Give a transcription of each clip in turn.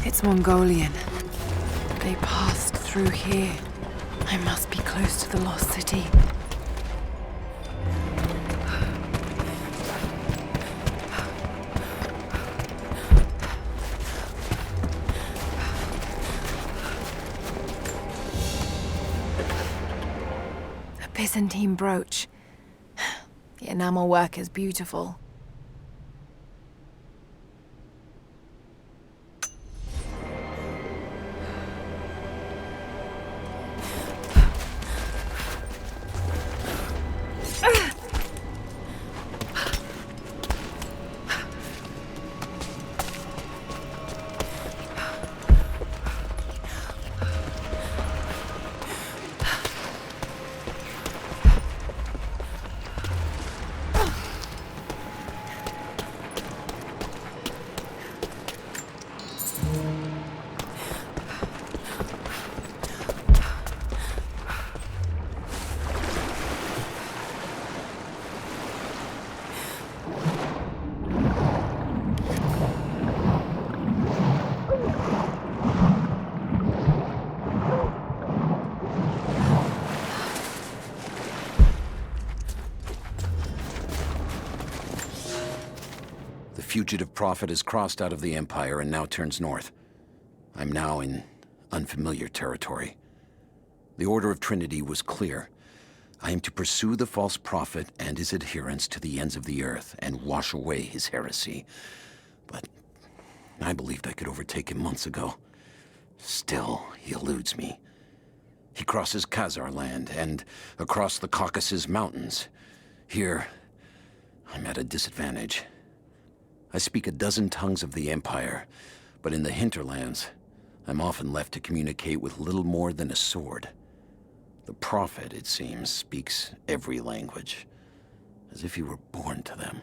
It's Mongolian. They passed through here. I must be close to the lost city. A Byzantine brooch. The enamel work is beautiful. The fugitive prophet has crossed out of the Empire and now turns north. I'm now in unfamiliar territory. The Order of Trinity was clear. I am to pursue the false prophet and his adherents to the ends of the earth and wash away his heresy. But I believed I could overtake him months ago. Still, he eludes me. He crosses Khazar land and across the Caucasus Mountains. Here, I'm at a disadvantage. I speak a dozen tongues of the Empire, but in the hinterlands, I'm often left to communicate with little more than a sword. The Prophet, it seems, speaks every language, as if he were born to them.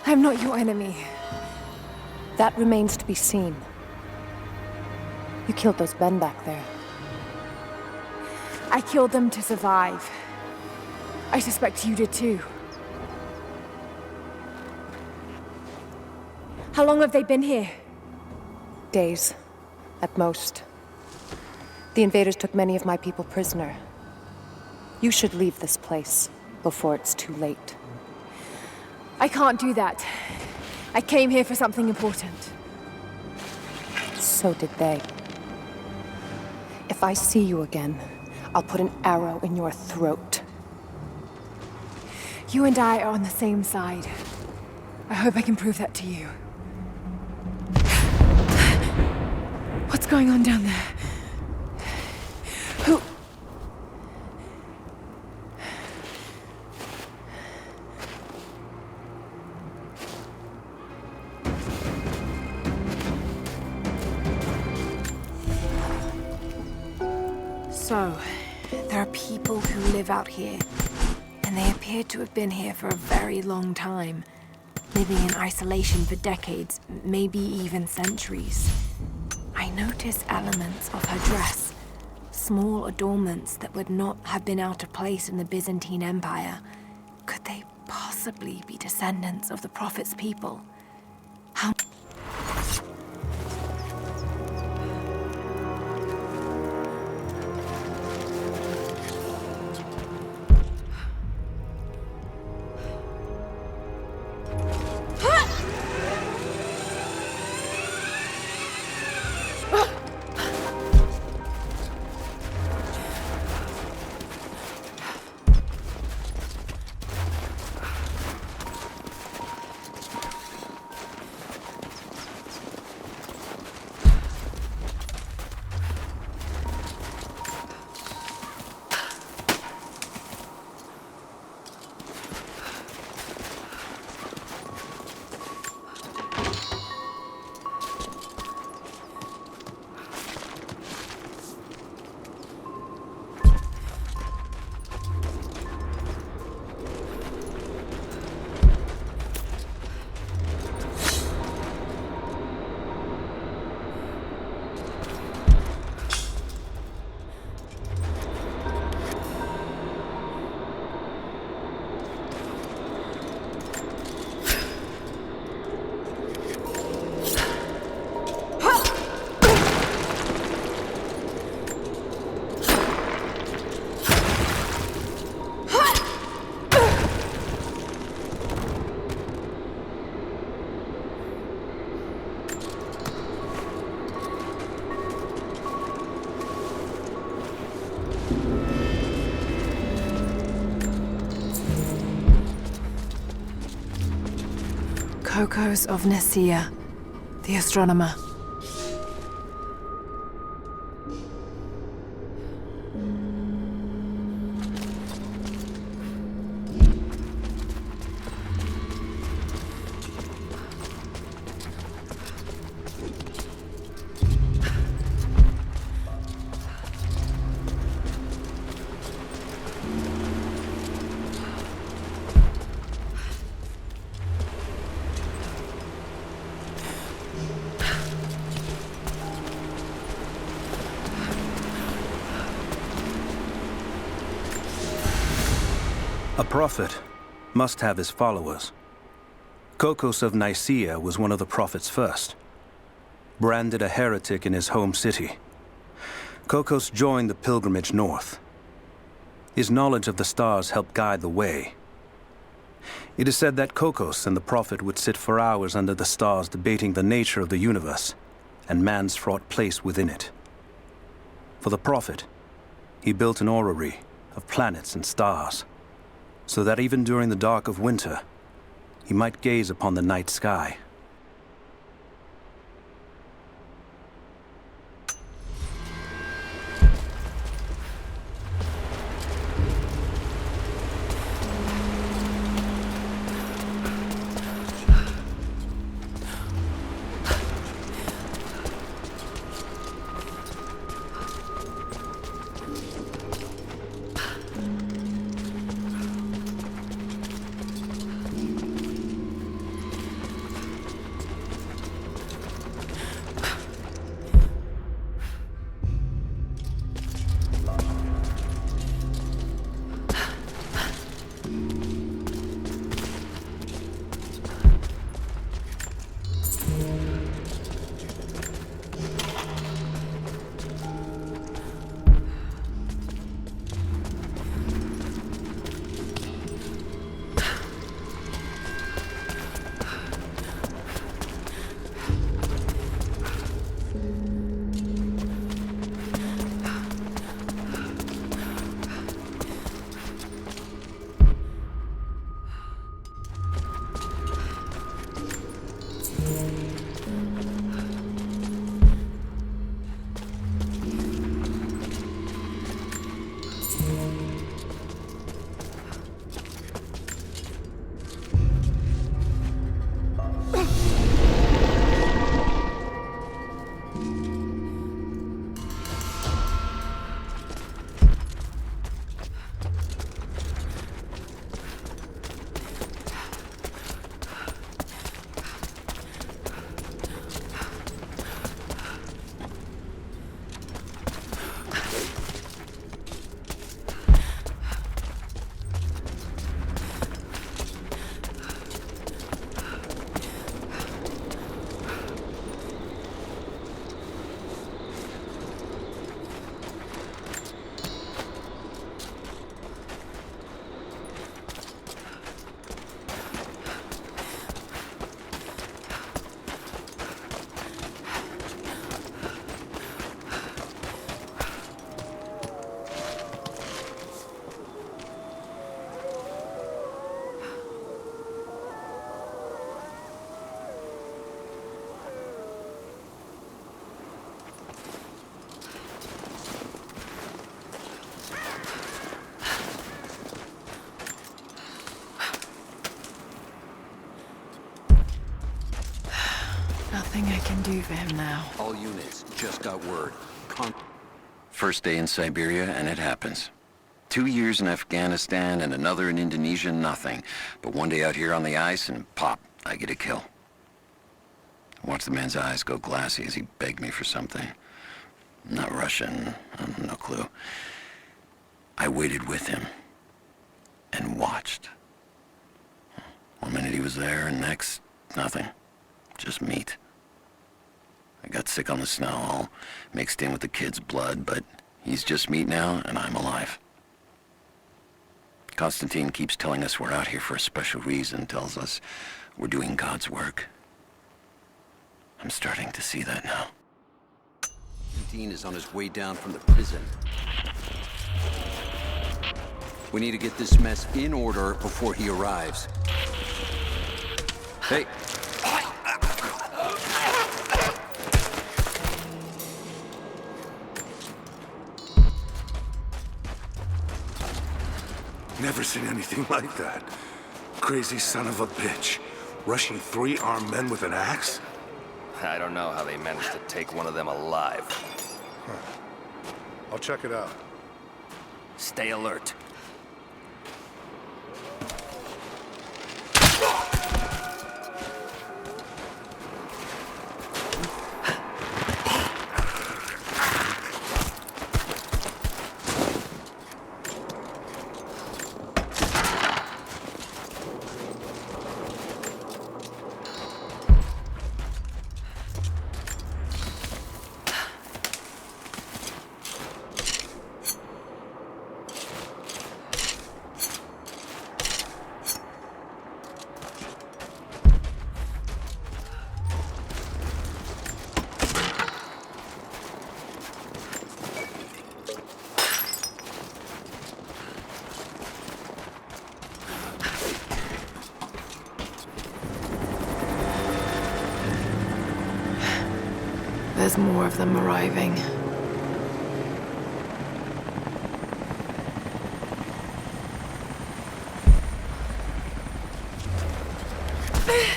I'm not your enemy. That remains to be seen. You killed those men back there. I killed them to survive. I suspect you did too. How long have they been here? Days, at most. The invaders took many of my people prisoner. You should leave this place before it's too late. I can't do that. I came here for something important. So did they. If I see you again, I'll put an arrow in your throat. You and I are on the same side. I hope I can prove that to you. What's going on down there? Who? So, there are people who live out here, and they appear to have been here for a very long time, living in isolation for decades, maybe even centuries. I notice elements of her dress, small adornments that would not have been out of place in the Byzantine Empire. Could they possibly be descendants of the Prophet's people? How... Kokos of Nicaea, the astronomer. A prophet must have his followers. Kokos of Nicaea was one of the prophets first. Branded a heretic in his home city, Kokos joined the pilgrimage north. His knowledge of the stars helped guide the way. It is said that Kokos and the prophet would sit for hours under the stars debating the nature of the universe and man's fraught place within it. For the prophet, he built an orrery of planets and stars, so that even during the dark of winter, he might gaze upon the night sky. Nothing I can do for him now. All units, just got word. First day in Siberia, and it happens. 2 years in Afghanistan and another in Indonesia, nothing. But one day out here on the ice, and pop, I get a kill. I watched the man's eyes go glassy as he begged me for something. Not Russian, no clue. I waited with him and watched. 1 minute he was there, and next, nothing. Just meat. I got sick on the snow, all mixed in with the kid's blood, but he's just meat now, and I'm alive. Constantine keeps telling us we're out here for a special reason, tells us we're doing God's work. I'm starting to see that now. Constantine is on his way down from the prison. We need to get this mess in order before he arrives. Hey, Never seen anything like that. Crazy son of a bitch. Rushing 3 armed men with an axe? I don't know how they managed to take one of them alive. I'll check it out. Stay alert. There's more of them arriving.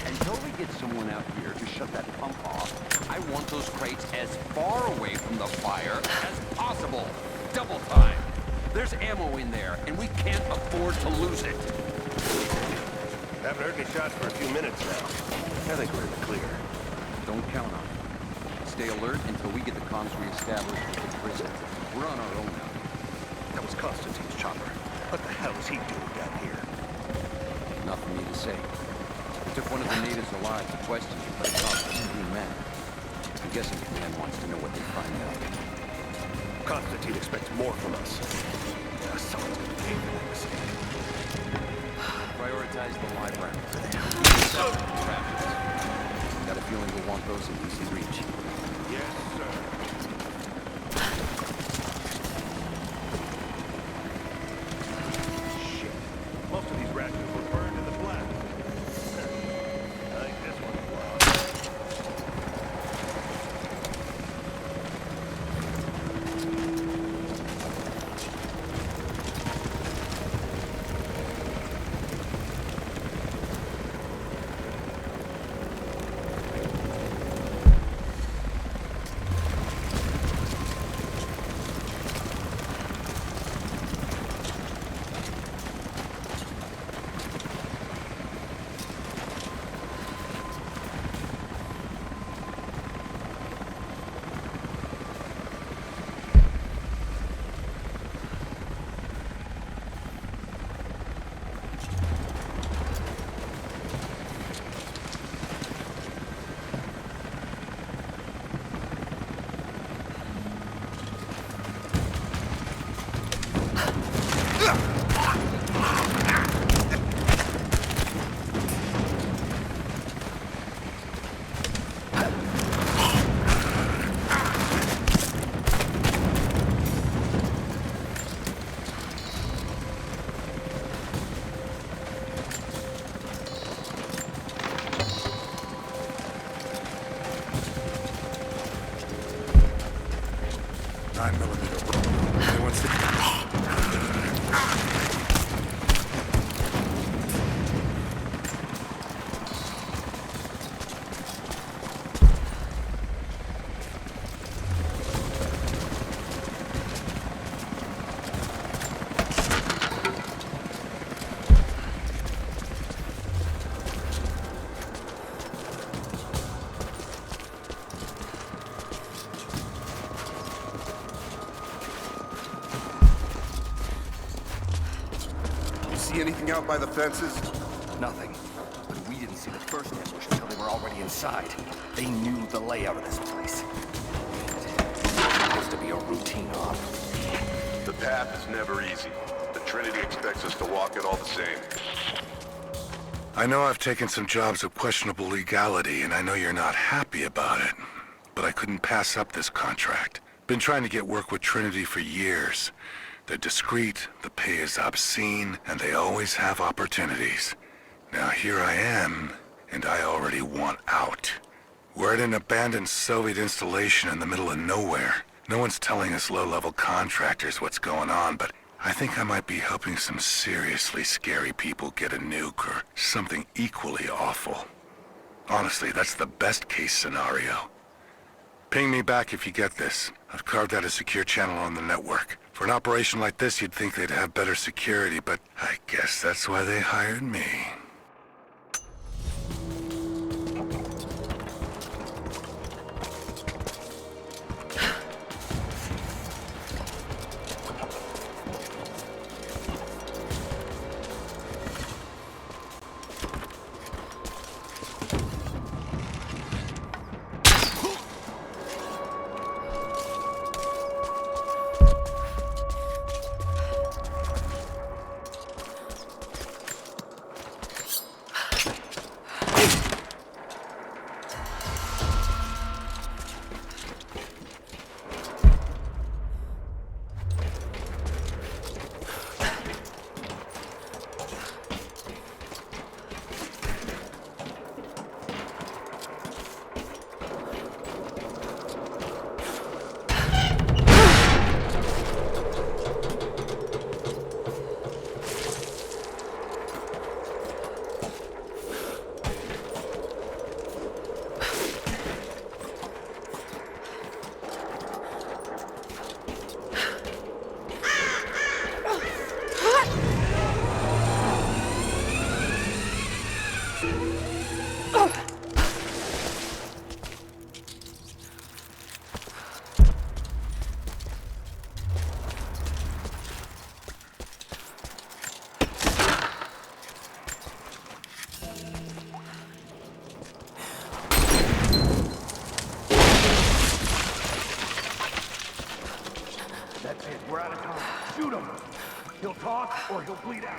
Until we get someone out here to shut that pump off, I want those crates as far away from the fire as possible. Double time. There's ammo in there, and we can't afford to lose it. Haven't heard any shots for a few minutes now. I think we're in the clear. Don't count on it. Stay alert until we get the comms reestablished with the prison. We're on our own now. That was Constantine's chopper. What the hell is he doing down here? Not for me to say. We took one of the natives alive to question him, but it's not 15 men. I'm guessing the man wants to know what they find out. Constantine expects more from us. Someone's gonna pay for that mistake. Prioritize the live rounds. Rapids. Got a feeling we'll want those in easy reach. Yes, sir. Shit. Most of these rations were burned in the blast. I think this one's wild. See anything out by the fences? Nothing. But we didn't see the first ambush until they were already inside. They knew the layout of this place. It's supposed to be a routine op. The path is never easy. The Trinity expects us to walk it all the same. I know I've taken some jobs of questionable legality, and I know you're not happy about it. But I couldn't pass up this contract. Been trying to get work with Trinity for years. They're discreet, the pay is obscene, and they always have opportunities. Now here I am, and I already want out. We're at an abandoned Soviet installation in the middle of nowhere. No one's telling us low-level contractors what's going on, but I think I might be helping some seriously scary people get a nuke or something equally awful. Honestly, that's the best case scenario. Ping me back if you get this. I've carved out a secure channel on the network. For an operation like this, you'd think they'd have better security, but I guess that's why they hired me. Shoot him! He'll talk or he'll bleed out.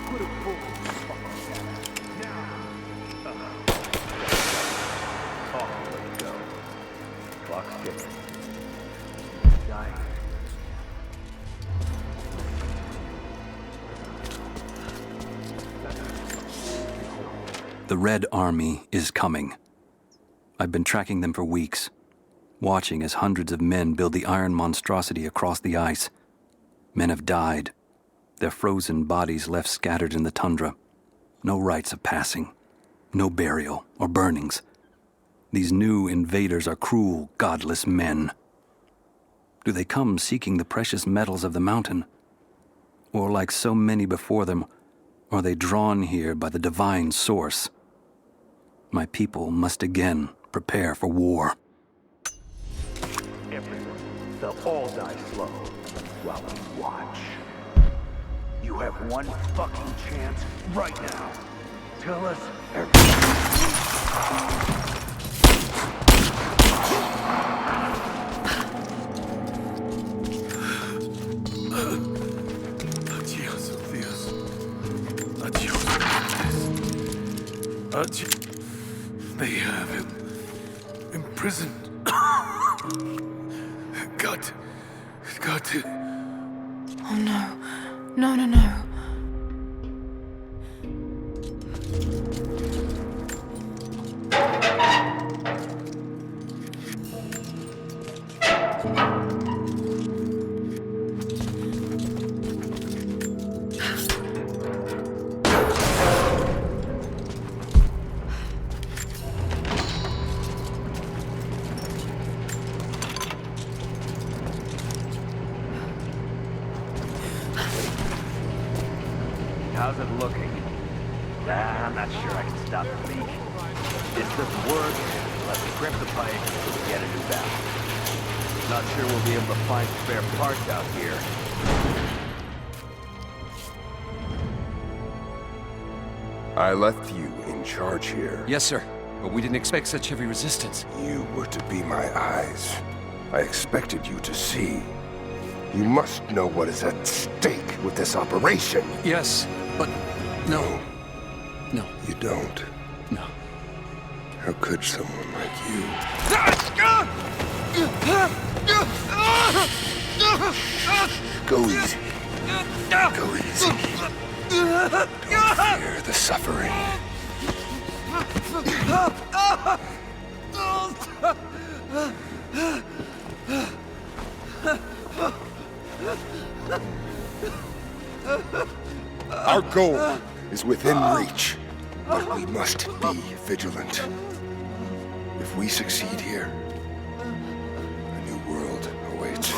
Put him forward. Now. Oh, let it go. Clock's ticking. Dying. The Red Army is coming. I've been tracking them for weeks, watching as hundreds of men build the iron monstrosity across the ice. Men have died, their frozen bodies left scattered in the tundra. No rites of passing, no burial or burnings. These new invaders are cruel, godless men. Do they come seeking the precious metals of the mountain? Or like so many before them, are they drawn here by the divine source? My people must again prepare for war. Everyone, they'll all die slow while we watch. You have one fucking chance right now. Tell us everything. Adios, Dios. Adios. Adios. They have him imprisoned. Got to. Oh no. No, no, no. How's it looking? I'm not sure I can stop the leak. This doesn't work. Let's crimp the pipe so we get a new valve. Not sure we'll be able to find spare parts out here. I left you in charge here. Yes, sir. But we didn't expect such heavy resistance. You were to be my eyes. I expected you to see. You must know what is at stake with this operation. Yes, but no. No. You don't. No. How could someone like you? Go easy. Go easy. Don't fear the suffering. Our goal is within reach, but we must be vigilant. If we succeed here, a new world awaits.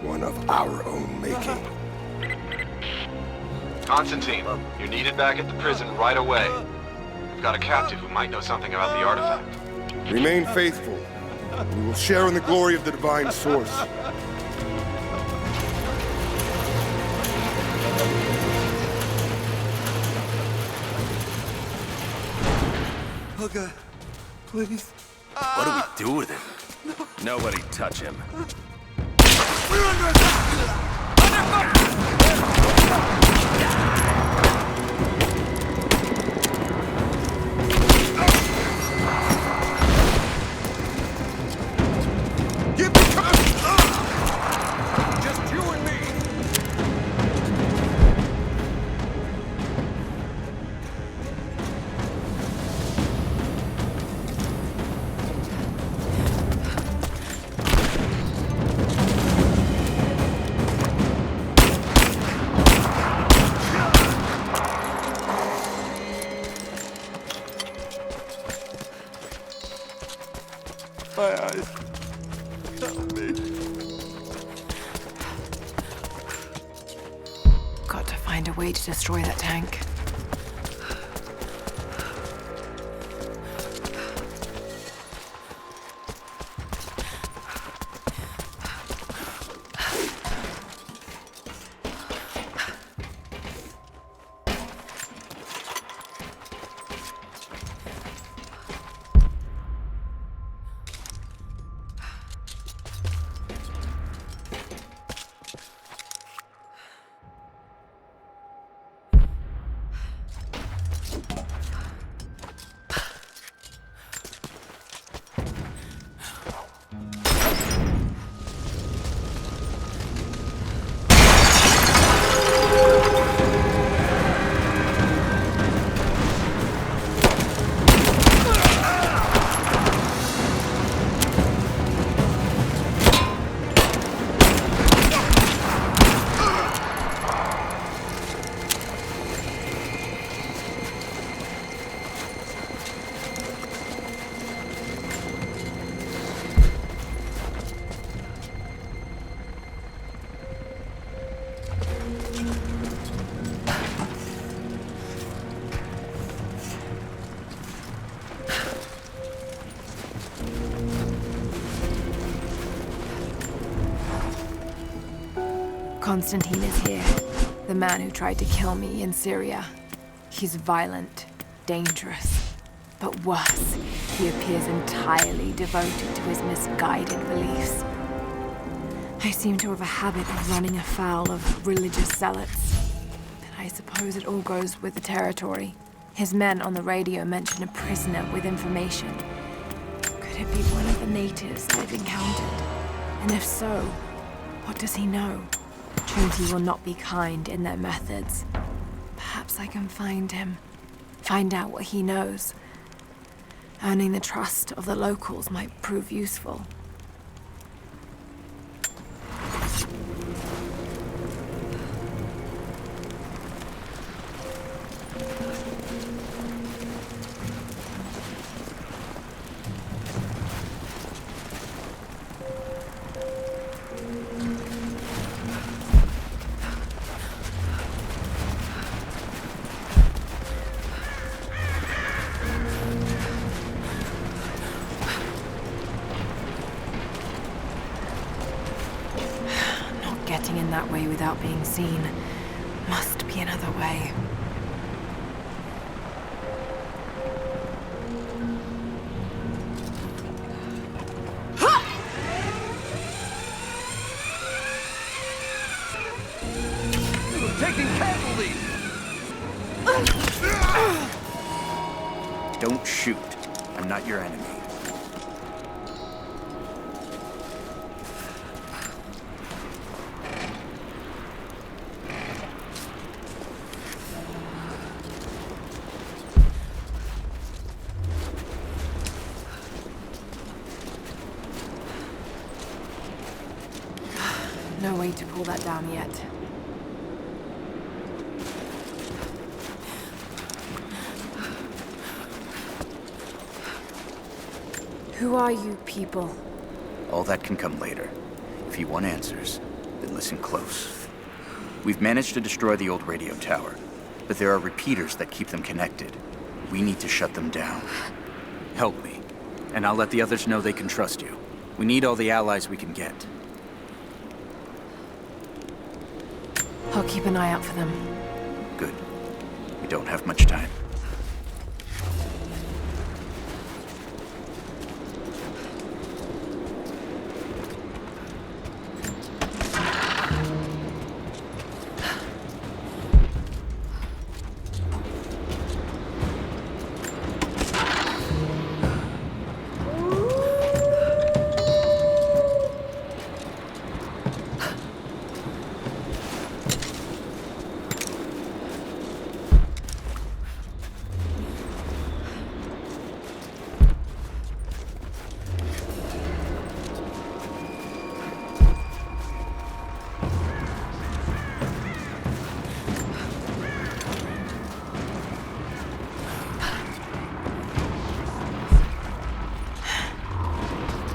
One of our own making. Constantine, you're needed back at the prison right away. We've got a captive who might know something about the artifact. Remain faithful. We will share in the glory of the divine source. Okay, please. What do we do with him? Nobody touch him. Give me cover! Just you and me! My eyes. Help me. Got to find a way to destroy that tank. Constantine is here, the man who tried to kill me in Syria. He's violent, dangerous, but worse, he appears entirely devoted to his misguided beliefs. I seem to have a habit of running afoul of religious zealots, but I suppose it all goes with the territory. His men on the radio mention a prisoner with information. Could it be one of the natives I've encountered? And if so, what does he know? Trinity will not be kind in their methods. Perhaps I can find him, find out what he knows. Earning the trust of the locals might prove useful. Getting in that way without being seen. Must be another way. Taking casualties! Don't shoot. I'm not your enemy. No way to pull that down yet. Who are you people? All that can come later. If you want answers, then listen close. We've managed to destroy the old radio tower, but there are repeaters that keep them connected. We need to shut them down. Help me, and I'll let the others know they can trust you. We need all the allies we can get. I'll keep an eye out for them. Good. We don't have much time.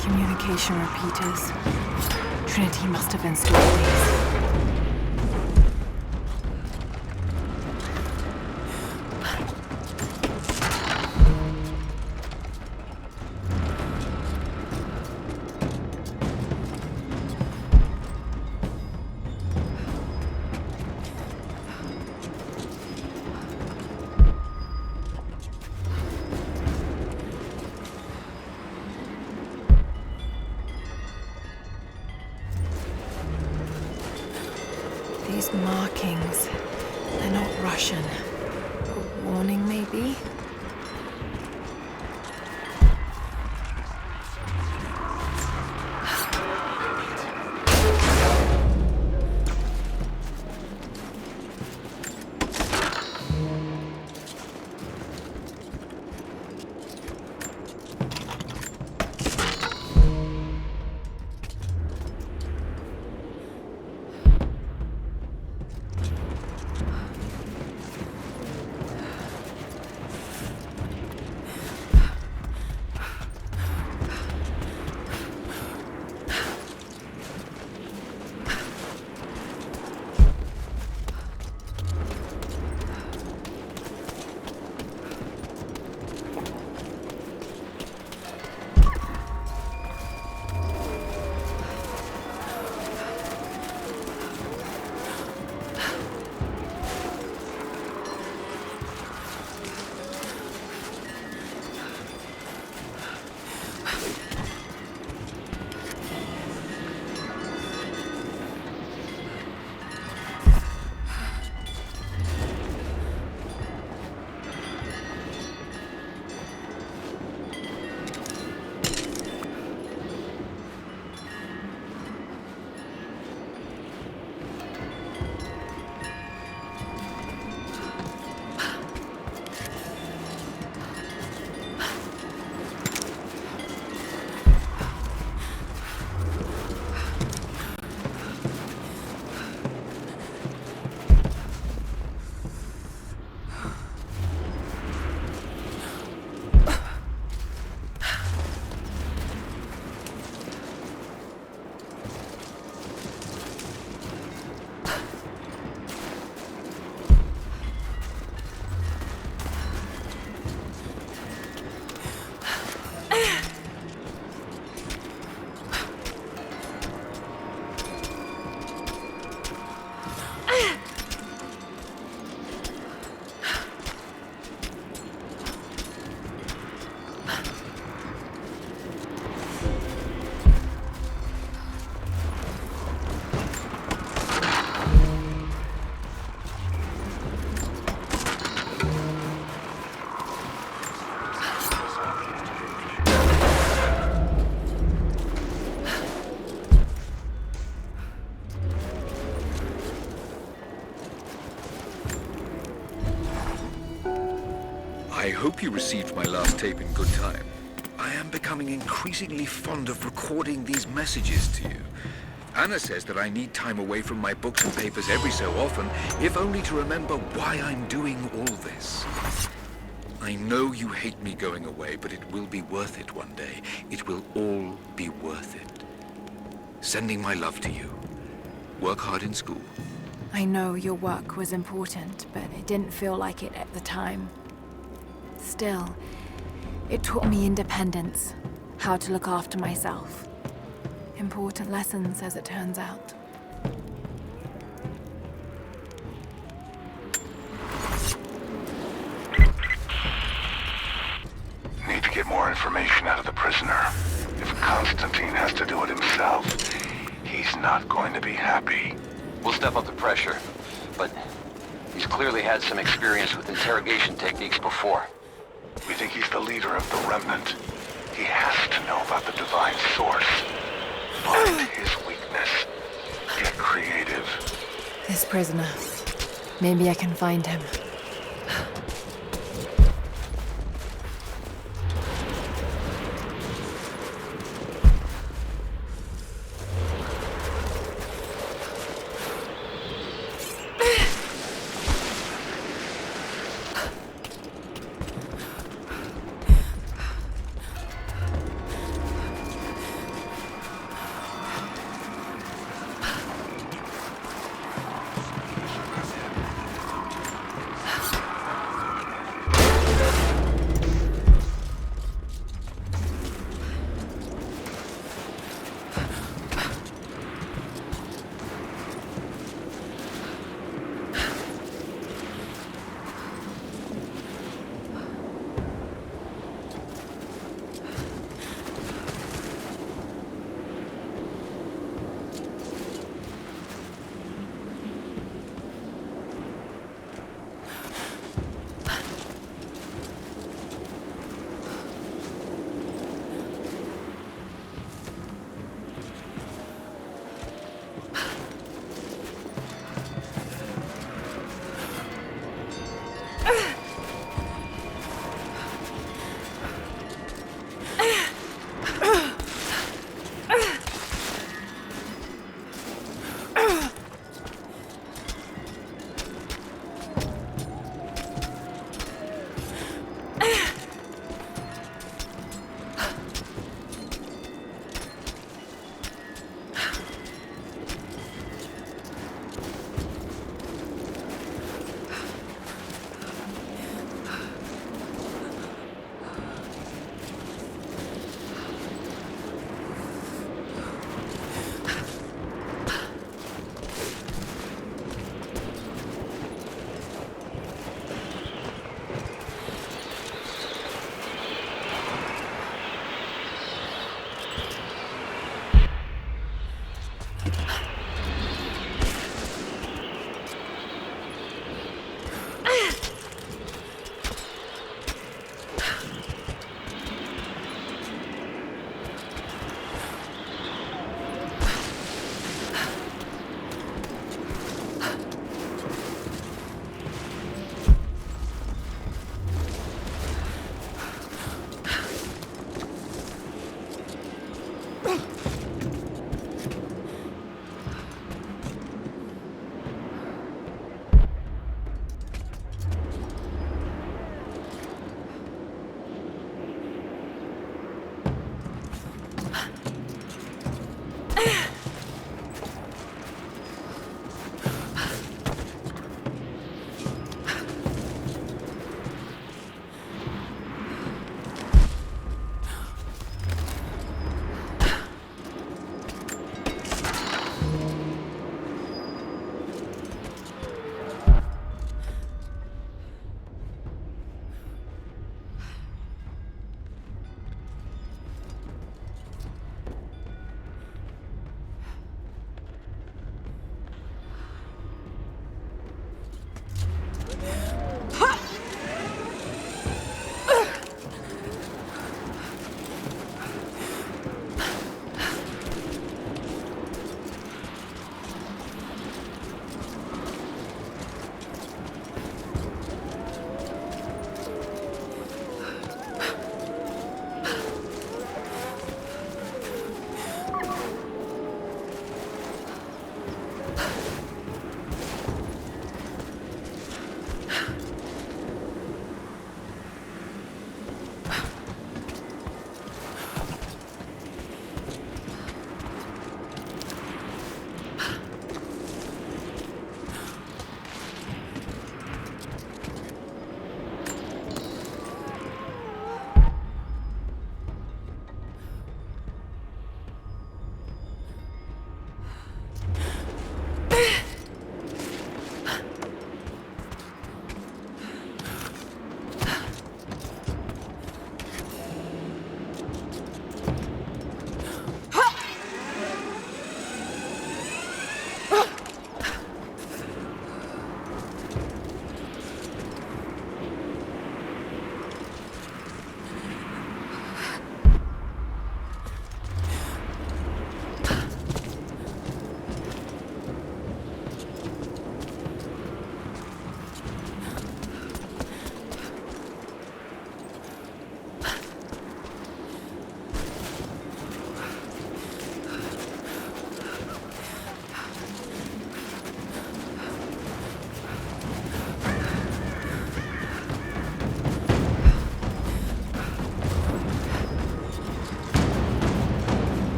Communication repeaters. Trinity must have installed these. These markings, they're not Russian. A warning, maybe? I hope you received my last tape in good time. I am becoming increasingly fond of recording these messages to you. Anna says that I need time away from my books and papers every so often, if only to remember why I'm doing all this. I know you hate me going away, but it will be worth it one day. It will all be worth it. Sending my love to you. Work hard in school. I know your work was important, but it didn't feel like it at the time. Still, it taught me independence, how to look after myself. Important lessons, as it turns out. Need to get more information out of the prisoner. If Constantine has to do it himself, he's not going to be happy. We'll step up the pressure, but he's clearly had some experience with interrogation techniques before. We think he's the leader of the Remnant. He has to know about the Divine Source. Find his weakness. Get creative. This prisoner. Maybe I can find him.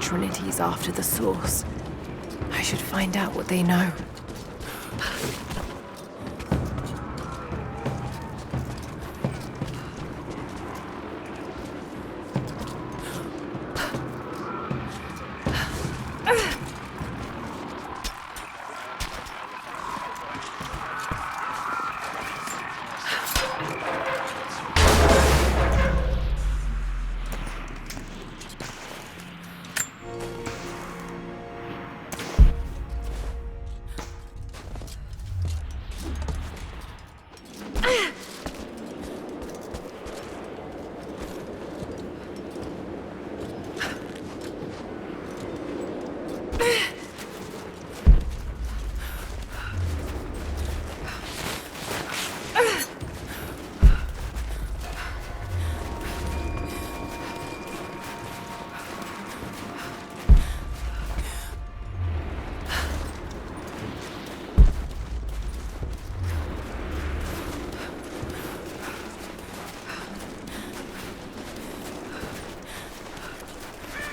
Trinity's after the source. I should find out what they know.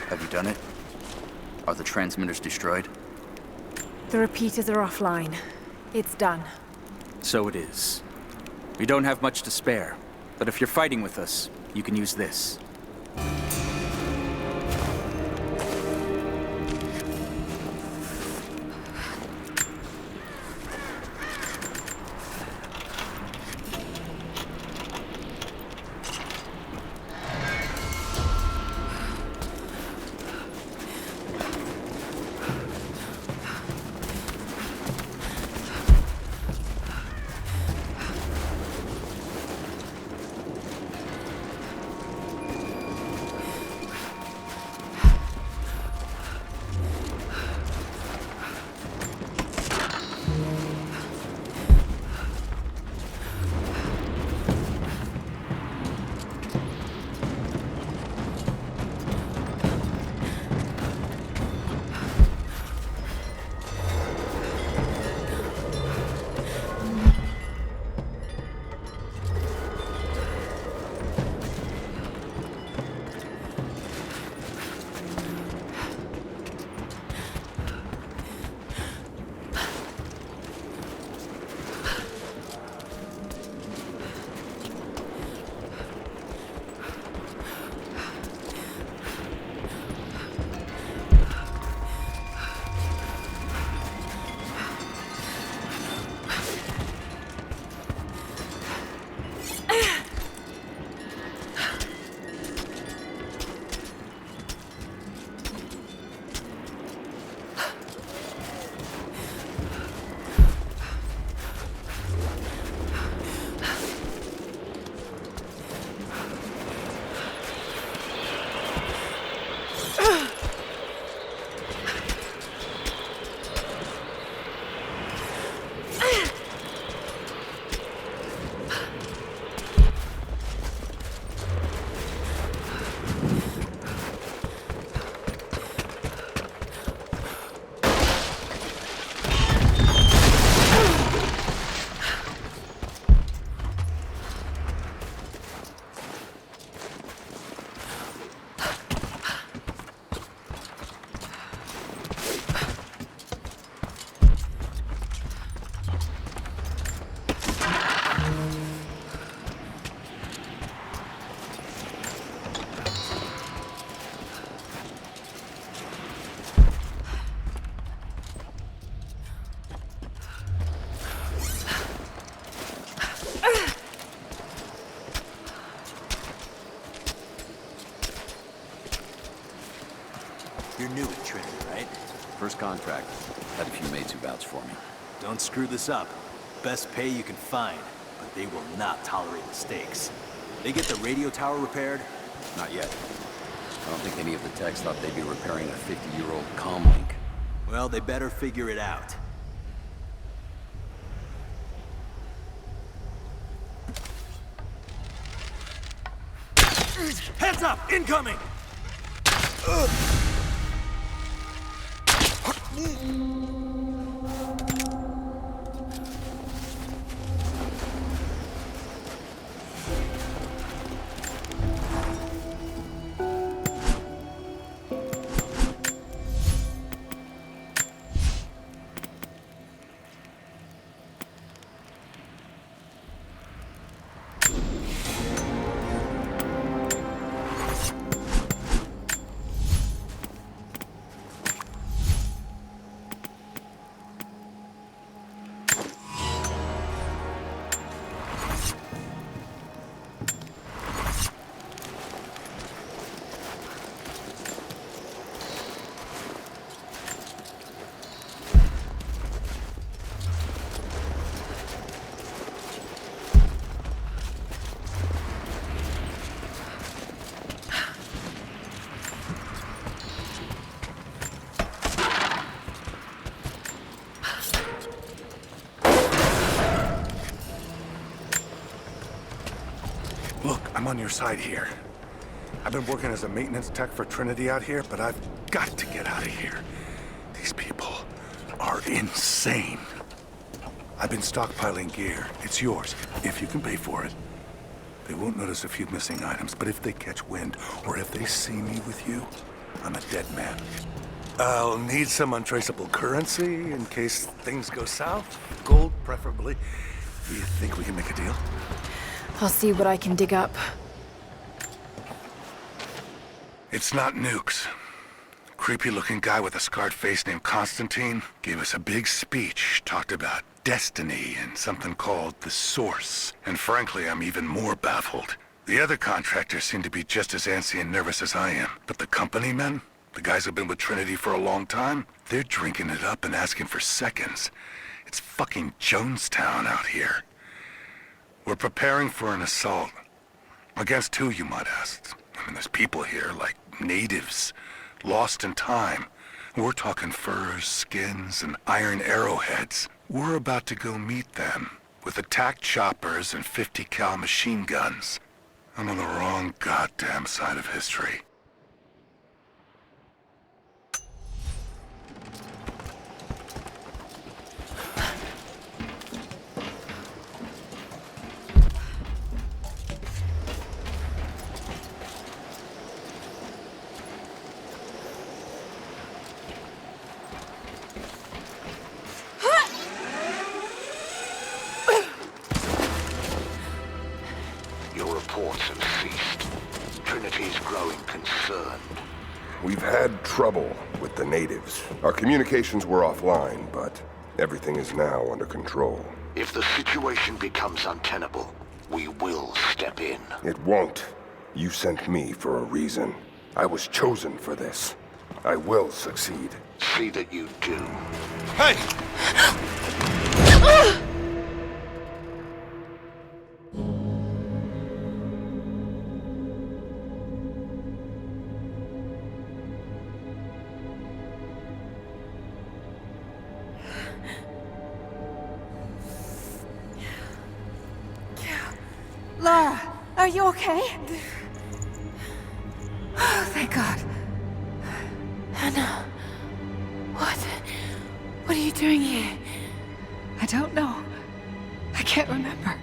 Have you done it? Are the transmitters destroyed? The repeaters are offline. It's done. So it is. We don't have much to spare, but if you're fighting with us, you can use this. first contract. Had a few mates who vouched for me. Don't screw this up. Best pay you can find, but they will not tolerate mistakes. They get the radio tower repaired? Not yet. I don't think any of the techs thought they'd be repairing a 50-year-old comlink. Well, they better figure it out. Heads up! Incoming! Look, I'm on your side here. I've been working as a maintenance tech for Trinity out here, but I've got to get out of here. These people are insane. I've been stockpiling gear. It's yours, if you can pay for it. They won't notice a few missing items, but if they catch wind, or if they see me with you, I'm a dead man. I'll need some untraceable currency in case things go south. Gold, preferably. Do you think we can make a deal? I'll see what I can dig up. It's not nukes. Creepy-looking guy with a scarred face named Constantine gave us a big speech, talked about destiny and something called the Source. And frankly, I'm even more baffled. The other contractors seem to be just as antsy and nervous as I am. But the company men, the guys who've been with Trinity for a long time, they're drinking it up and asking for seconds. It's fucking Jonestown out here. We're preparing for an assault. Against who, you might ask? I mean, there's people here, like natives, lost in time. We're talking furs, skins, and iron arrowheads. We're about to go meet them, with attack choppers and 50 cal machine guns. I'm on the wrong goddamn side of history. We've had trouble with the natives. Our communications were offline, but everything is now under control. If the situation becomes untenable, we will step in. It won't. You sent me for a reason. I was chosen for this. I will succeed. See that you do. Hey! Lara, are you okay? Oh, thank God. Anna, what are you doing here? I don't know. I can't remember.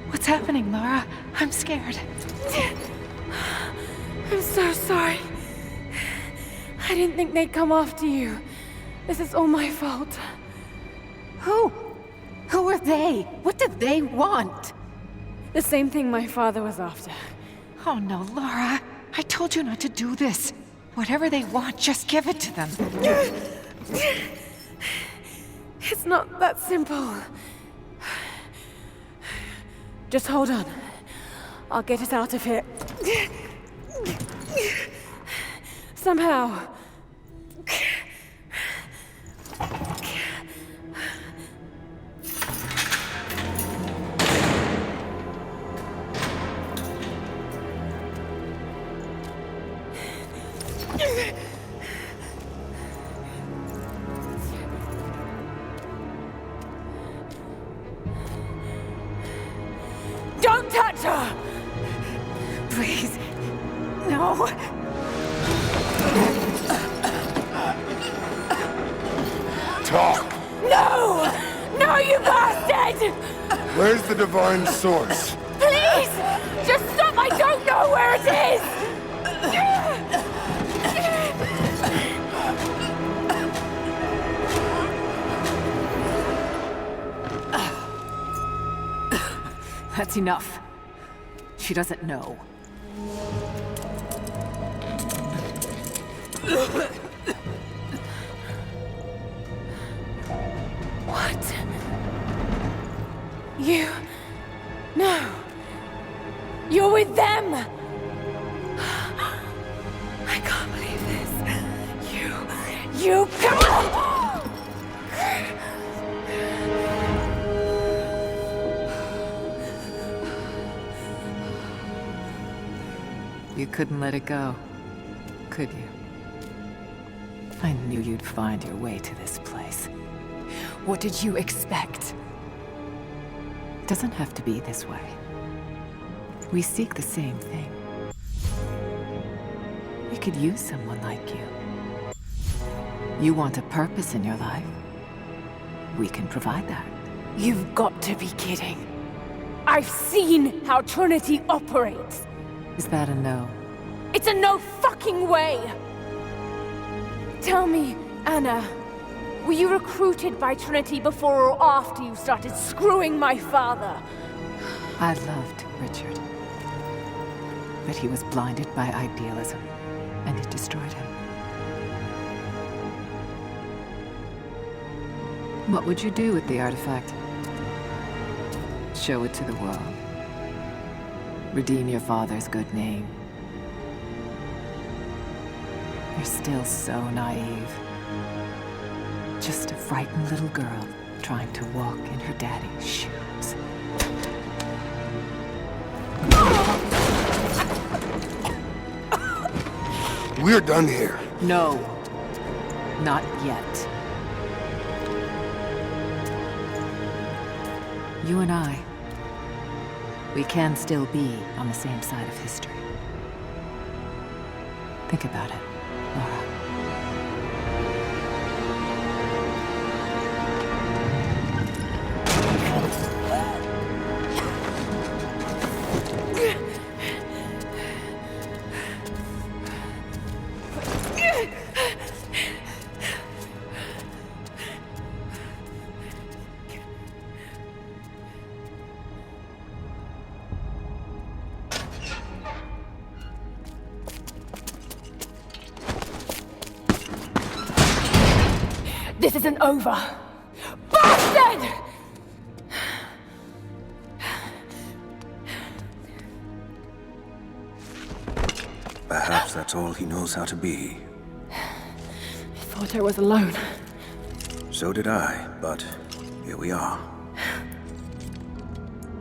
What's happening, Lara? I'm scared. I'm so sorry. I didn't think they'd come after you. This is all my fault. Who? Who are they? What did they want? The same thing my father was after. Oh no, Lara. I told you not to do this. Whatever they want, just give it to them. It's not that simple. Just hold on. I'll get us out of here. Somehow. touch her! Please. No. Talk! No! No, you bastard! Where's the divine source? Please! Just stop! I don't know where it is! That's enough. She doesn't know. What? You... No. You're with them! I can't believe this. You come. You couldn't let it go, could you? I knew you'd find your way to this place. What did you expect? It doesn't have to be this way. We seek the same thing. We could use someone like you. You want a purpose in your life? We can provide that. You've got to be kidding. I've seen how Trinity operates. Is that a no? It's a no fucking way! Tell me, Anna, were you recruited by Trinity before or after you started screwing my father? I loved Richard. But he was blinded by idealism, and it destroyed him. What would you do with the artifact? Show it to the world. Redeem your father's good name. You're still so naive. Just a frightened little girl trying to walk in her daddy's shoes. We're done here. No. Not yet. You and I, we can still be on the same side of history. Think about it, Laura. This isn't over! Bastard! Perhaps that's all he knows how to be. I thought I was alone. So did I, but here we are.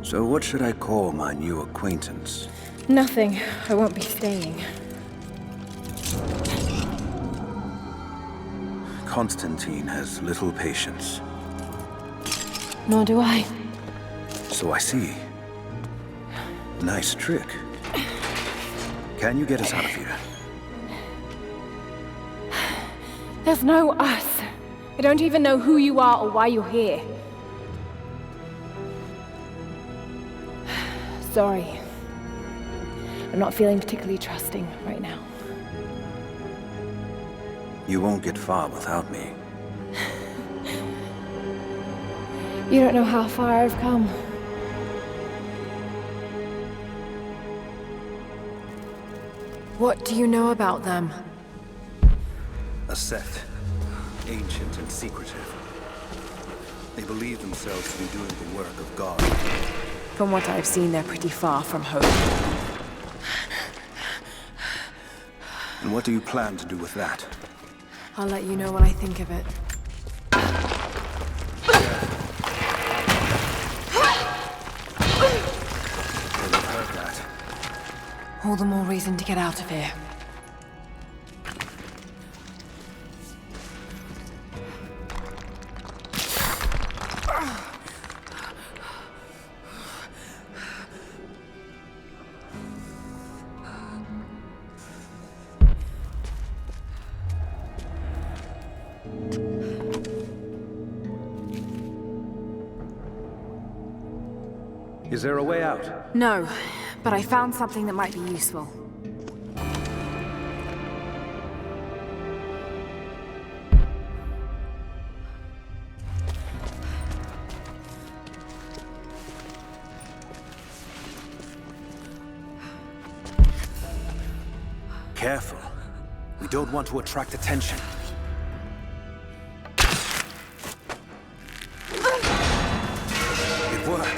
So what should I call my new acquaintance? Nothing. I won't be staying. Constantine has little patience. Nor do I. So I see. Nice trick. Can you get us out of here? There's no us. I don't even know who you are or why you're here. Sorry. I'm not feeling particularly trusting right now. You won't get far without me. You don't know how far I've come. What do you know about them? A sect. Ancient and secretive. They believe themselves to be doing the work of God. From what I've seen, they're pretty far from home. And what do you plan to do with that? I'll let you know what I think of it. I've heard that. All the more reason to get out of here. Is there a way out? No, but I found something that might be useful. Careful. We don't want to attract attention. It worked.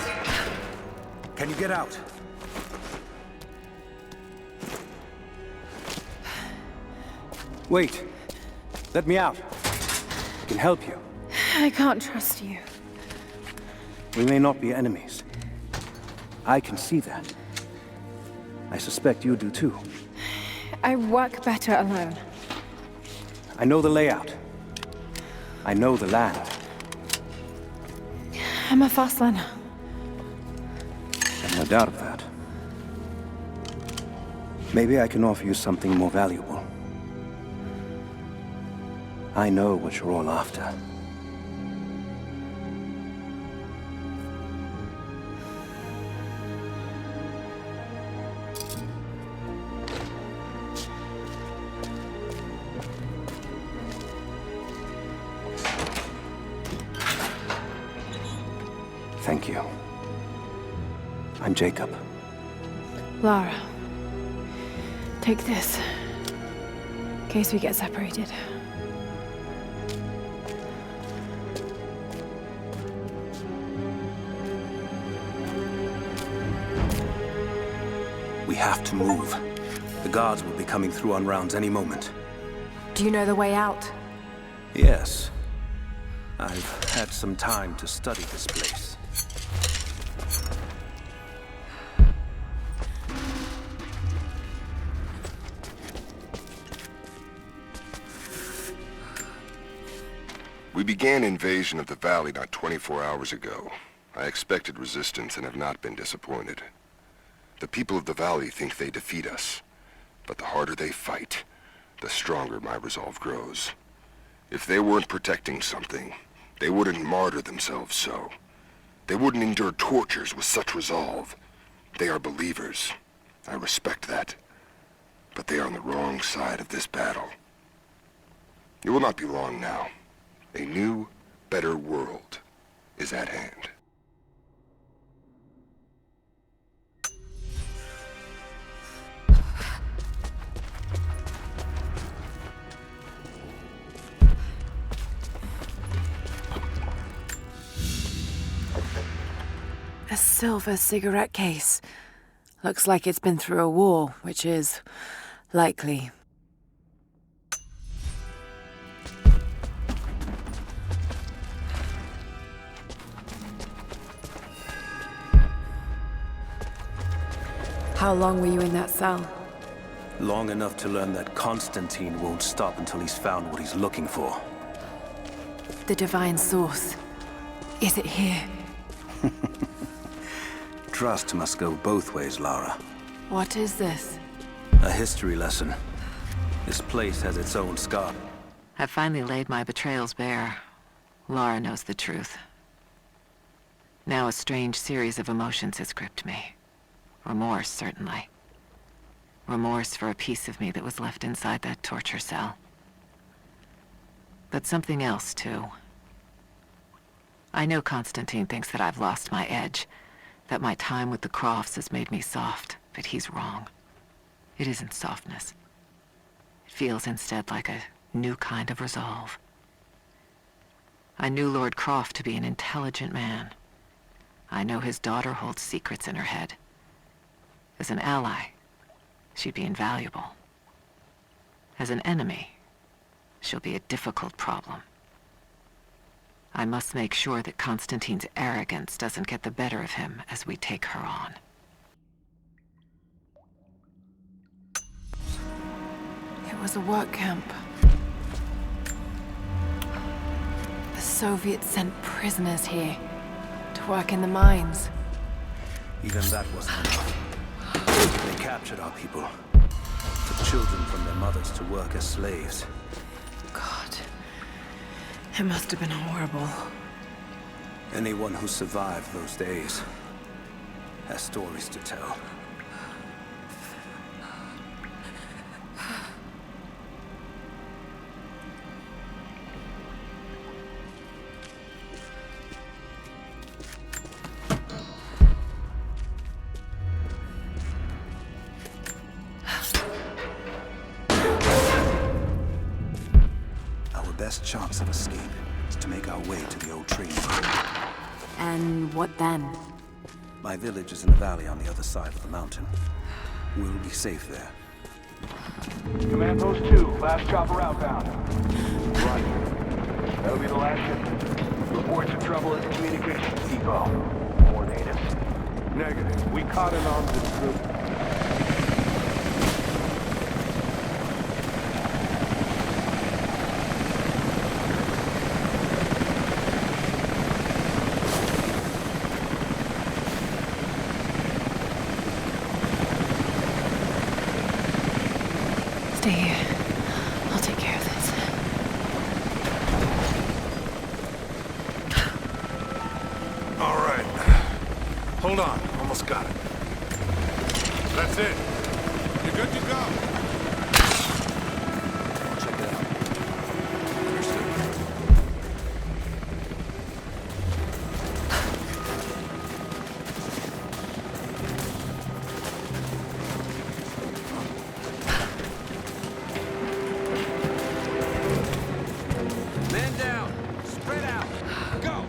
Can you get out? Wait. Let me out. I can help you. I can't trust you. We may not be enemies. I can see that. I suspect you do too. I work better alone. I know the layout. I know the land. I'm a fast learner. I've no doubt of that. Maybe I can offer you something more valuable. I know what you're all after. Thank you. I'm Jacob. Lara, take this. In case we get separated. We have to move. The guards will be coming through on rounds any moment. Do you know the way out? Yes. I've had some time to study this place. We began invasion of the valley not 24 hours ago. I expected resistance and have not been disappointed. The people of the valley think they defeat us, but the harder they fight, the stronger my resolve grows. If they weren't protecting something, they wouldn't martyr themselves so. They wouldn't endure tortures with such resolve. They are believers. I respect that. But they are on the wrong side of this battle. It will not be long now. A new, better world is at hand. A silver cigarette case. Looks like it's been through a war, which is likely. How long were you in that cell? Long enough to learn that Constantine won't stop until he's found what he's looking for. The divine source. Is it here? Trust must go both ways, Lara. What is this? A history lesson. This place has its own scar. I've finally laid my betrayals bare. Lara knows the truth. Now a strange series of emotions has gripped me. Remorse, certainly. Remorse for a piece of me that was left inside that torture cell. But something else, too. I know Constantine thinks that I've lost my edge, that my time with the Crofts has made me soft, but he's wrong. It isn't softness. It feels instead like a new kind of resolve. I knew Lord Croft to be an intelligent man. I know his daughter holds secrets in her head. As an ally, she'd be invaluable. As an enemy, she'll be a difficult problem. I must make sure that Constantine's arrogance doesn't get the better of him as we take her on. It was a work camp. The Soviets sent prisoners here to work in the mines. Even that wasn't enough. They captured our people. Took children from their mothers to work as slaves. God. It must have been horrible. Anyone who survived those days has stories to tell. Our best chance of escape is to make our way to the old train line. And what then? My village is in the valley on the other side of the mountain. We'll be safe there. Command Post 2, last chopper outbound. Right. That'll be the last ship. Reports of trouble at the communications depot. More natives. Negative. We caught an armed intruder. Stay here. I'll take care of this. All right. Hold on. Almost got it. That's it. You're good to go. I'll check that out. Understood. Men down. Spread out. Go.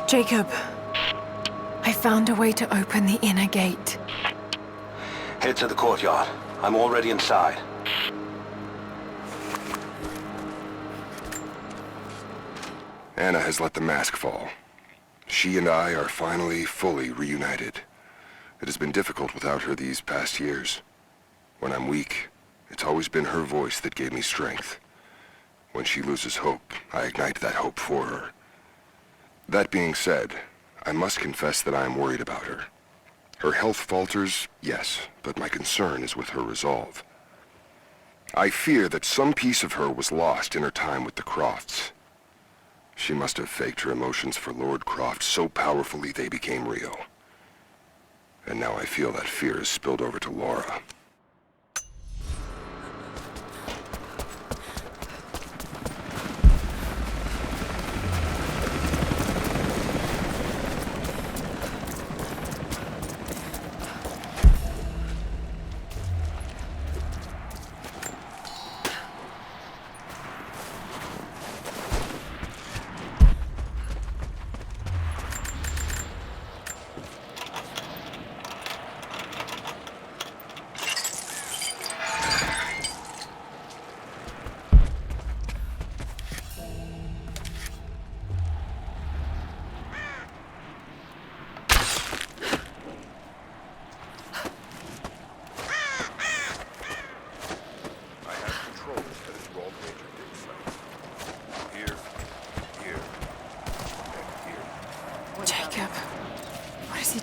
Jacob, I found a way to open the inner gate. Head to the courtyard. I'm already inside. Anna has let the mask fall. She and I are finally fully reunited. It has been difficult without her these past years. When I'm weak, it's always been her voice that gave me strength. When she loses hope, I ignite that hope for her. That being said, I must confess that I am worried about her. Her health falters, yes, but my concern is with her resolve. I fear that some piece of her was lost in her time with the Crofts. She must have faked her emotions for Lord Croft so powerfully they became real. And now I feel that fear has spilled over to Laura.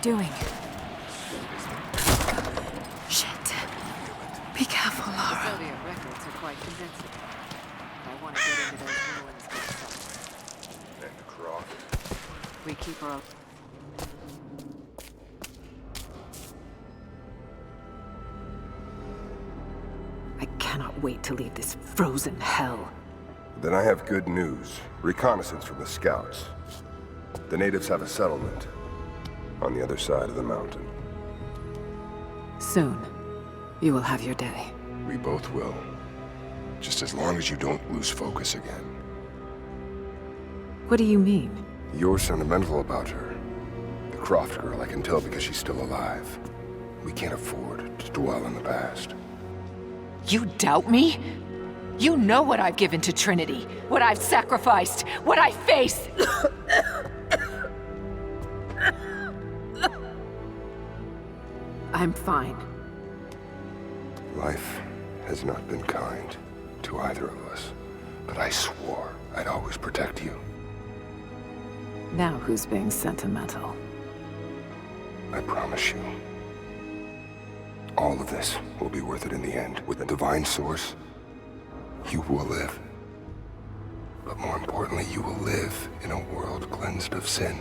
doing? Shit. Be careful, The Lara. Soviet records are quite convincing. I want to get into those ruins myself. And the croft. We keep our... I cannot wait to leave this frozen hell. Then I have good news. Reconnaissance from the scouts. The natives have a settlement on the other side of the mountain. Soon, you will have your day. We both will. Just as long as you don't lose focus again. What do you mean? You're sentimental about her. The Croft girl, I can tell because she's still alive. We can't afford to dwell in the past. You doubt me? You know what I've given to Trinity, what I've sacrificed, what I face! I'm fine. Life has not been kind to either of us, but I swore I'd always protect you. Now who's being sentimental? I promise you. All of this will be worth it in the end. With a divine source, you will live. But more importantly, you will live in a world cleansed of sin.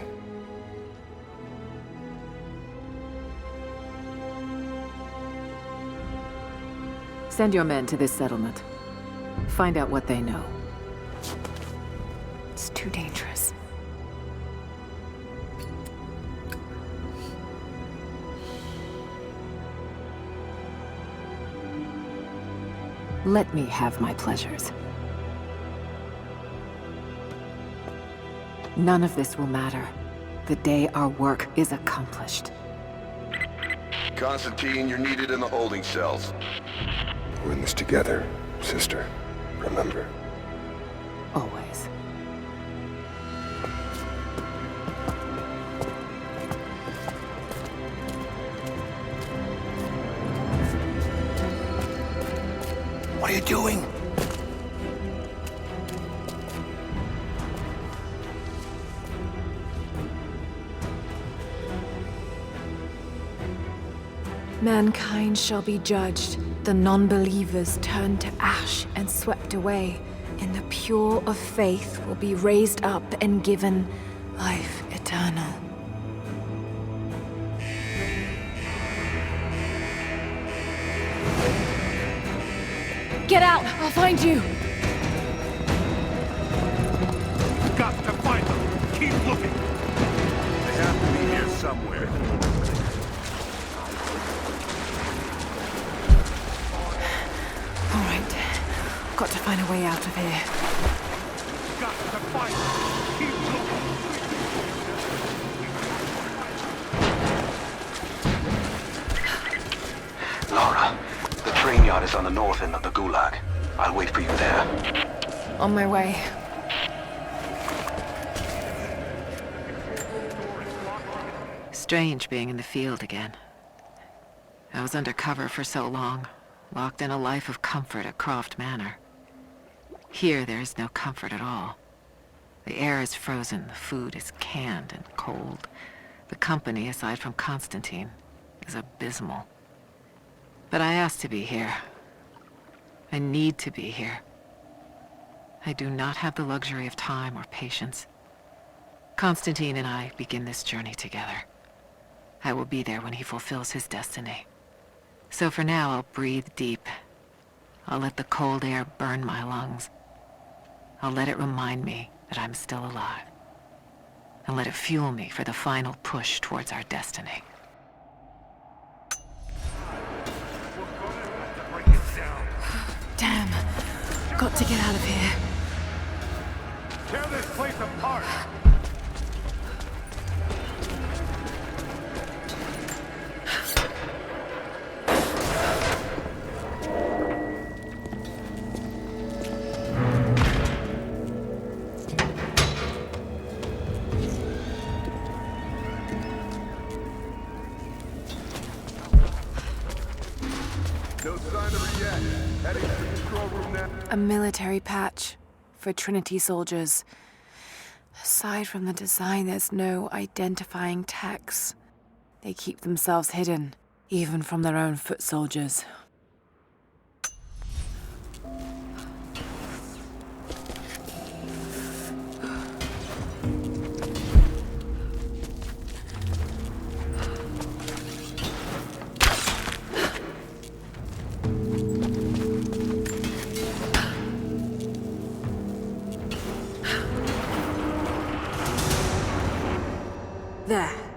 Send your men to this settlement. Find out what they know. It's too dangerous. Let me have my pleasures. None of this will matter the day our work is accomplished. Constantine, you're needed in the holding cells. We're in this together, sister. Remember. Always. What are you doing? Mankind shall be judged, the non-believers turned to ash and swept away, and the pure of faith will be raised up and given life eternal. Get out! I'll find you! You've got to find them! Keep looking! They have to be here somewhere. All right. Got to find a way out of here. Got to find them! Keep looking! Lara, the train yard is on the north end of the Gulag. I'll wait for you there. On my way. Strange being in the field again. I was under cover for so long, locked in a life of comfort at Croft Manor. Here there is no comfort at all. The air is frozen, the food is canned and cold. The company, aside from Constantine, is abysmal. But I asked to be here. I need to be here. I do not have the luxury of time or patience. Constantine and I begin this journey together. I will be there when he fulfills his destiny. So for now, I'll breathe deep. I'll let the cold air burn my lungs. I'll let it remind me that I'm still alive. And let it fuel me for the final push towards our destiny. Damn. Got to get out of here. Tear this place apart! No sign of her yet. Heading to the control room now. A military patch for Trinity soldiers. Aside from the design, there's no identifying text. They keep themselves hidden, even from their own foot soldiers. There.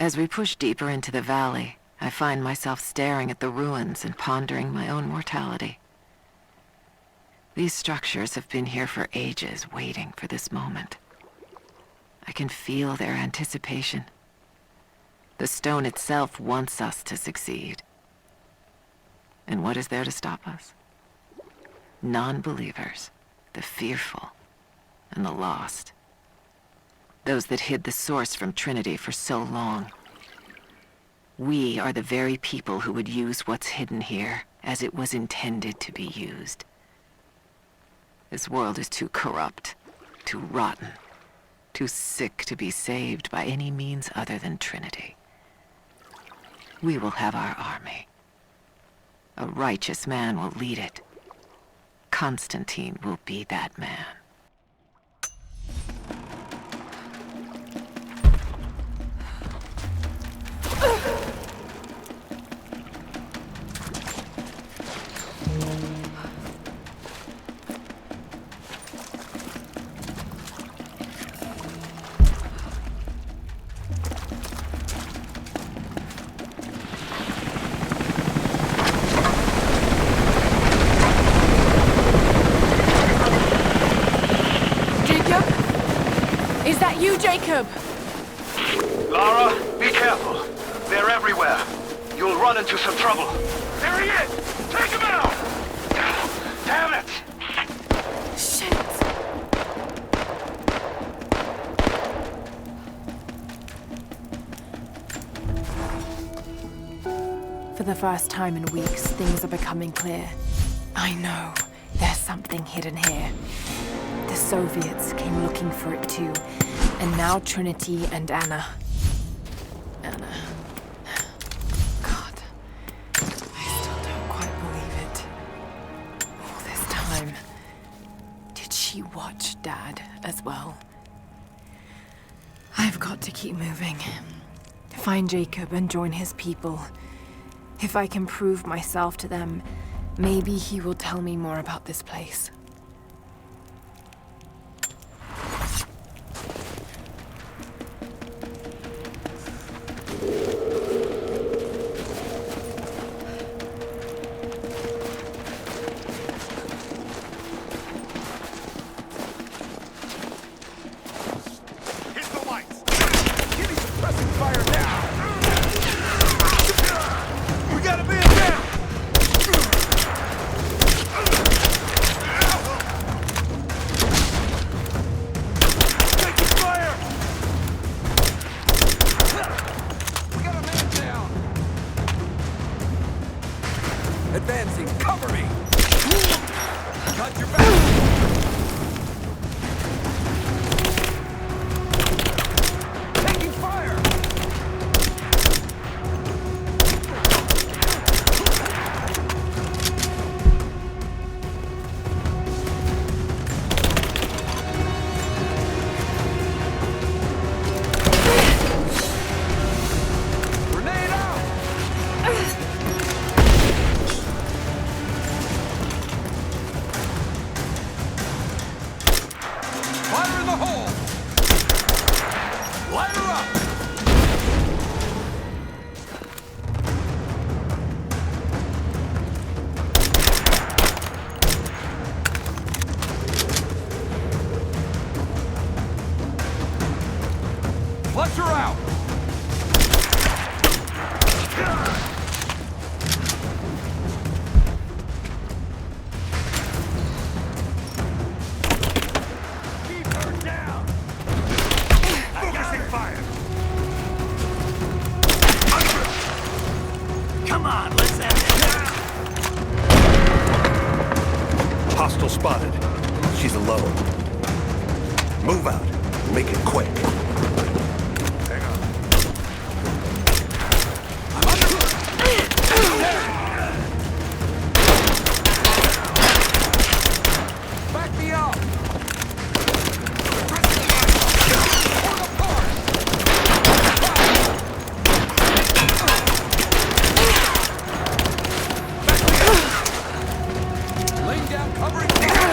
As we push deeper into the valley, I find myself staring at the ruins and pondering my own mortality. These structures have been here for ages, waiting for this moment. I can feel their anticipation. The stone itself wants us to succeed. And what is there to stop us? Non-believers, the fearful, and the lost. Those that hid the source from Trinity for so long. We are the very people who would use what's hidden here as it was intended to be used. This world is too corrupt, too rotten, too sick to be saved by any means other than Trinity. We will have our army. A righteous man will lead it. Constantine will be that man. You, Jacob! Lara, be careful. They're everywhere. You'll run into some trouble. There he is! Take him out! Damn it! Shit! For the first time in weeks, things are becoming clear. I know. There's something hidden here. The Soviets came looking for it too. And now Trinity and Anna. Anna. God. I still don't quite believe it. All this time. Did she watch Dad as well? I've got to keep moving. Find Jacob and join his people. If I can prove myself to them, maybe he will tell me more about this place. Hit the lights! Give me suppressing fire now! We got a man down! Taking fire! We got a man down! Advancing, cover me! Got your back! Taking fire! Grenade out! Fire in the hole! Light her up! Flush her out! Keep her down! Focusing fire! Come on, let's end it! Hostile spotted. She's alone. Move out. Make it quick. Hang on. Back me up! Laying down covering fire!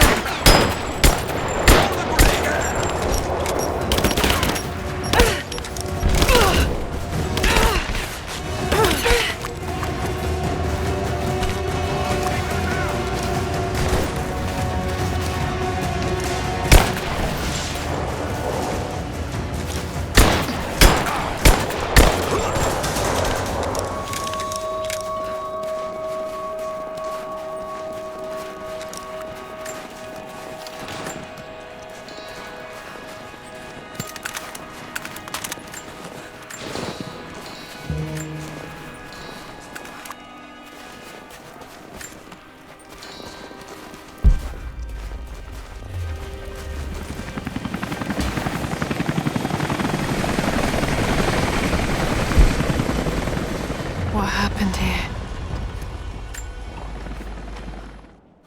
What happened here?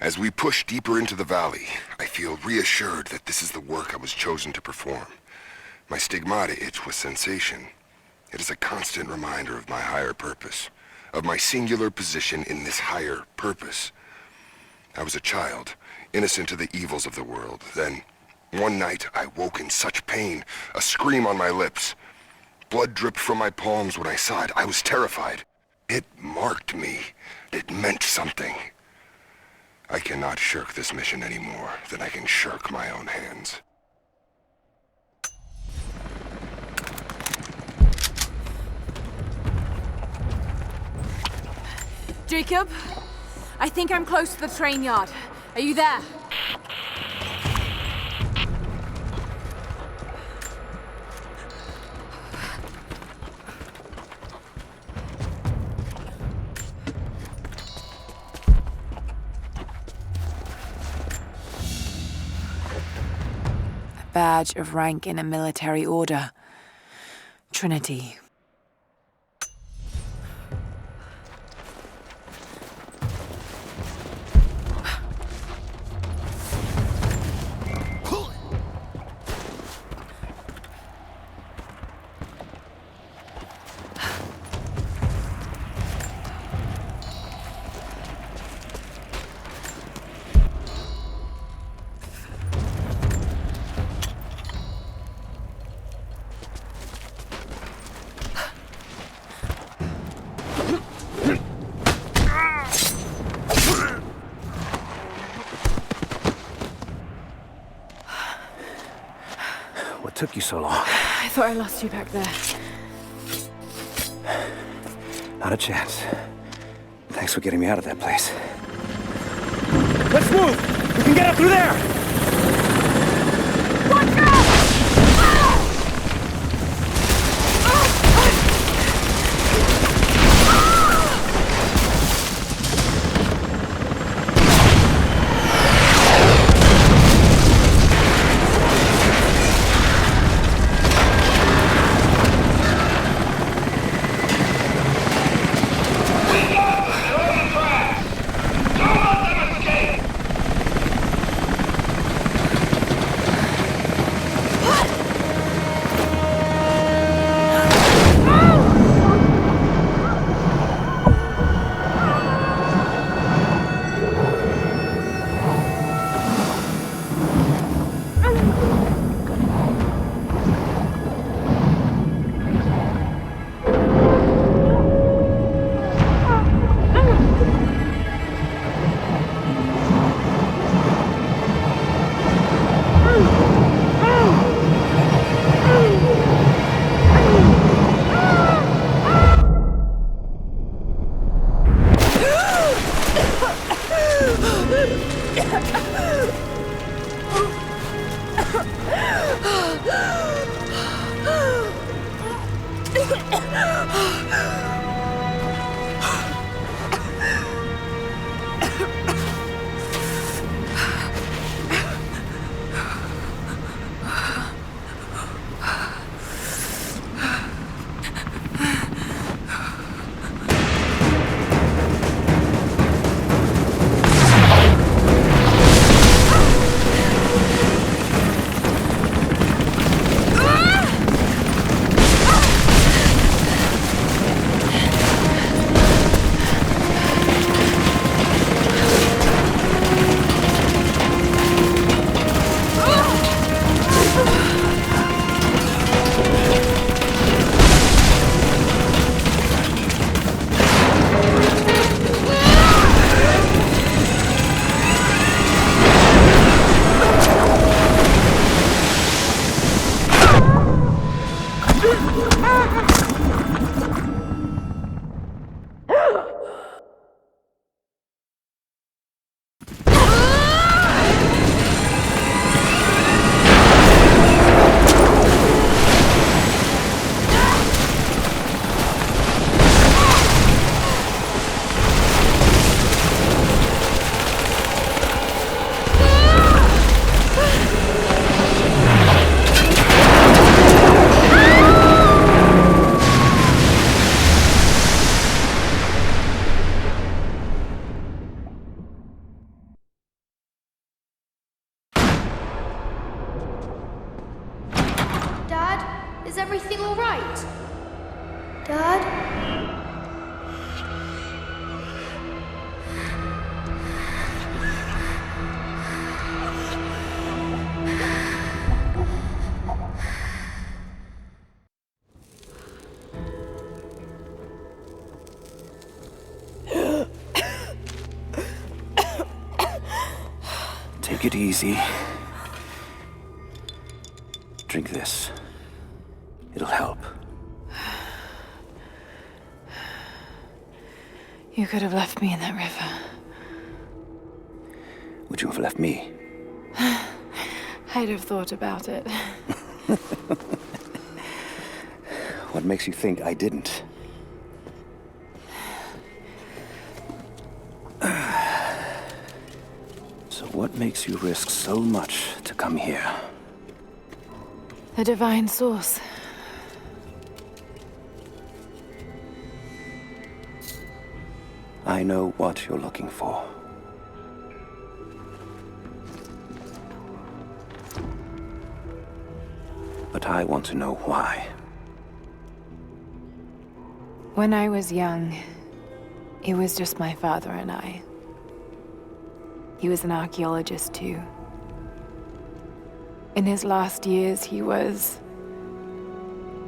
As we push deeper into the valley, I feel reassured that this is the work I was chosen to perform. My stigmata itch with sensation. It is a constant reminder of my higher purpose, of my singular position in this higher purpose. I was a child, innocent to the evils of the world. Then, one night, I woke in such pain, a scream on my lips. Blood dripped from my palms when I saw it. I was terrified. It marked me. It meant something. I cannot shirk this mission any more than I can shirk my own hands. Jacob, I think I'm close to the train yard. Are you there? A badge of rank in a military order. Trinity. What took you so long? I thought I lost you back there. Not a chance. Thanks for getting me out of that place. Let's move! We can get up through there! Watch out! Is everything all right? Dad? Take it easy. Drink this. It'll help. You could have left me in that river. Would you have left me? I'd have thought about it. What makes you think I didn't? So what makes you risk so much to come here? The divine source. I know what you're looking for. But I want to know why. When I was young, it was just my father and I. He was an archaeologist too. In his last years, he was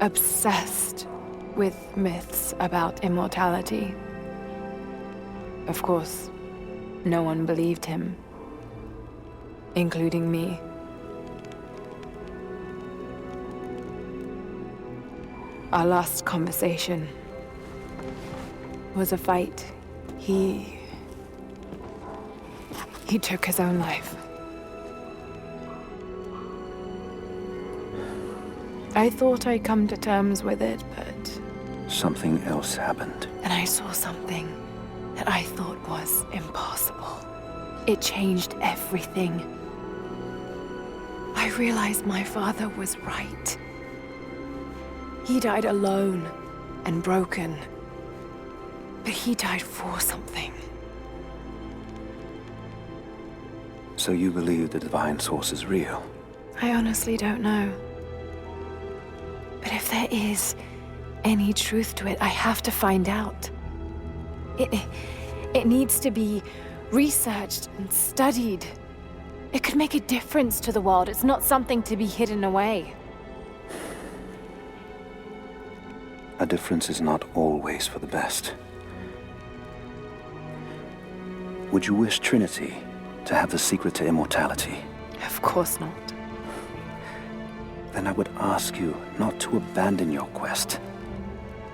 obsessed with myths about immortality. Of course, no one believed him, including me. Our last conversation was a fight. He took his own life. I thought I'd come to terms with it, but... Something else happened. And I saw something that I thought was impossible. It changed everything. I realized my father was right. He died alone and broken. But he died for something. So you believe the divine source is real? I honestly don't know. But if there is any truth to it, I have to find out. It needs to be researched and studied. It could make a difference to the world. It's not something to be hidden away. A difference is not always for the best. Would you wish Trinity to have the secret to immortality? Of course not. Then I would ask you not to abandon your quest,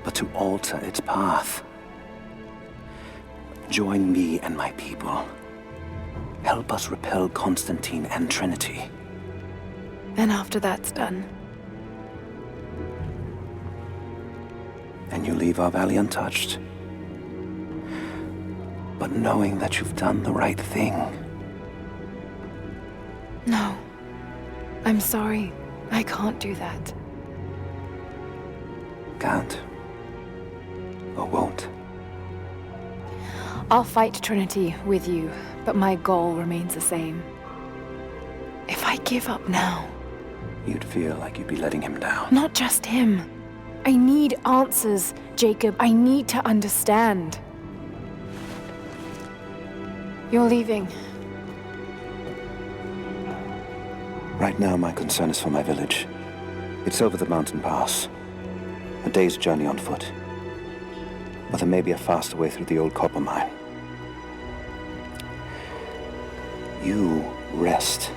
but to alter its path. Join me and my people. Help us repel Constantine and Trinity. Then after that's done, and you leave our valley untouched. But knowing that you've done the right thing. No. I'm sorry. I can't do that. Can't. Or won't. I'll fight Trinity with you, but my goal remains the same. If I give up now... You'd feel like you'd be letting him down. Not just him. I need answers, Jacob. I need to understand. You're leaving. Right now, my concern is for my village. It's over the mountain pass. A day's journey on foot. But there may be a faster way through the old copper mine. You rest.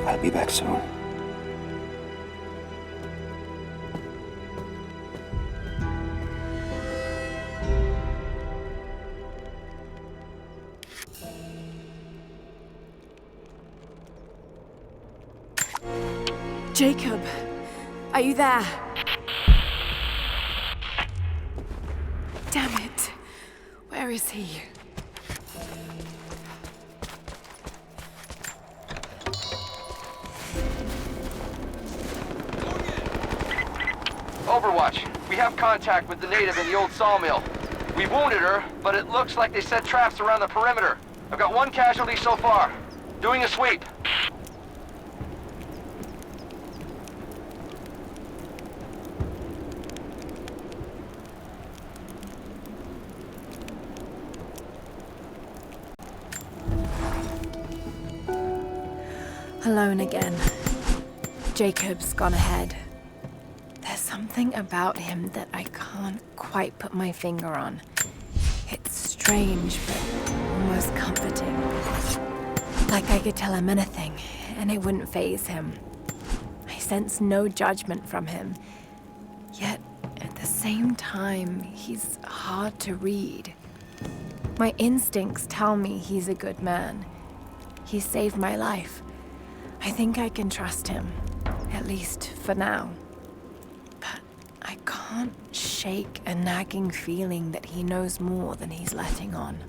I'll be back soon. Jacob, are you there? Damn it. Where is he? Overwatch, we have contact with the native in the old sawmill. We wounded her, but it looks like they set traps around the perimeter. I've got one casualty so far. Doing a sweep. Alone again. Jacob's gone ahead. There's something about him that I can't quite put my finger on. It's strange, but almost comforting. Like I could tell him anything, and it wouldn't faze him. I sense no judgment from him. Yet, at the same time, he's hard to read. My instincts tell me he's a good man. He saved my life. I think I can trust him, at least for now. But I can't shake a nagging feeling that he knows more than he's letting on.